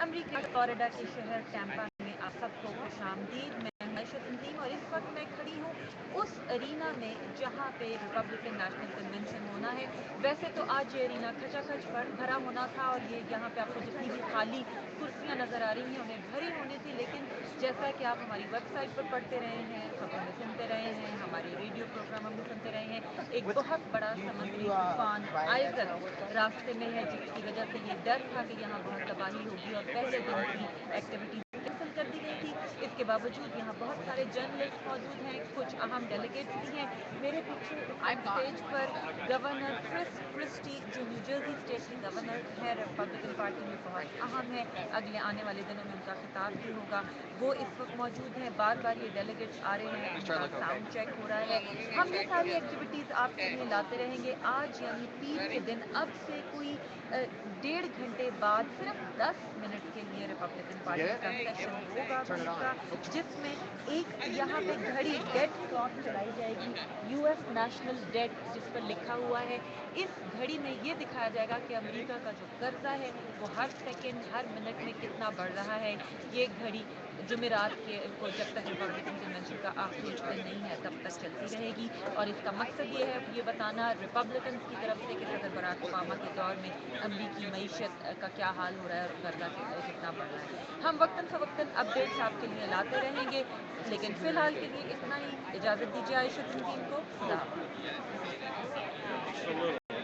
امریکی فلوریڈا کے شہر ٹیمپا میں آپ سب کو خوش آمدید. میں معیشت تنظیم اور اس وقت میں کھڑی ہوں اس ارینا میں جہاں پہ ریپبلکن نیشنل کنونشن ہونا ہے. ویسے تو آج یہ ارینا کھچا کھچ بھرا ہونا تھا اور یہ یہاں پہ آپ کو جتنی بھی خالی کرسیاں نظر آ رہی ہیں انہیں بھری ہونی تھی، لیکن جیسا کہ آپ ہماری ویب سائٹ پر پڑھتے رہے ہیں، خبروں میں سنتے رہے ہیں، ہمارے ریڈیو پروگراموں میں سنتے رہے ہیں، ایک بہت بڑا سمندری طوفان آئزل راستے میں ہے، جس کی وجہ سے یہ ڈر تھا کہ یہاں بہت تباہی ہوگی اور پہلے دن کی ایکٹیویٹیز کینسل کر دی گئی تھی. اس کے باوجود یہاں بہت سارے جرنلسٹ موجود ہیں، کچھ اہم ڈیلیگیٹس بھی ہیں. میرے پیچھے اسٹیج پر گورنر کرس کرسٹی جو نیو جرسی اسٹیٹ کے گورنر ہیں، ریپبلکن پارٹی میں بہت اہم ہے، اگلے آنے والے دنوں میں ان کا خطاب بھی ہوگا، وہ اس وقت موجود ہیں. بار بار یہ ڈیلیگیٹس آ رہے ہیں، ان کا ساؤنڈ چیک ہو رہا ہے. ہم یہ ساری ایکٹیویٹیز آپ کے لیے لاتے رہیں گے. آج یعنی پیر کے دن اب سے کوئی 1.5 گھنٹے بعد صرف 10 منٹ کے لیے ریپبلکن پارٹی کا سیشن ہوگا روز کا، جس میں ایک یہاں پہ گھڑی ڈیڈ کلاک چلائی جائے گی، یو ایس نیشنل ڈیڈ جس پر لکھا ہوا ہے. اس گھڑی میں یہ دکھایا جائے گا کہ امریکہ کا جو قرضہ ہے وہ ہر سیکنڈ ہر منٹ میں کتنا بڑھ رہا ہے. یہ گھڑی جمعرات کے کو جب تک ریپبلکن کنونشن کا آخری دن نہیں ہے تب تک چلتی رہے گی، اور اس کا مقصد یہ ہے یہ بتانا ریپبلکنس کی طرف سے کہ صدر براک اوباما کے دور میں امریکی معیشت کا کیا حال ہو رہا ہے اور قرضہ کتنا بڑھ رہا ہے. ہم وقتاً فوقتاً اپڈیٹس آپ کے لیے لاتے رہیں گے، لیکن فی الحال کے لیے اتنا ہی. اجازت دیجیے عائشہ تنظیم کو. خدا حافظ.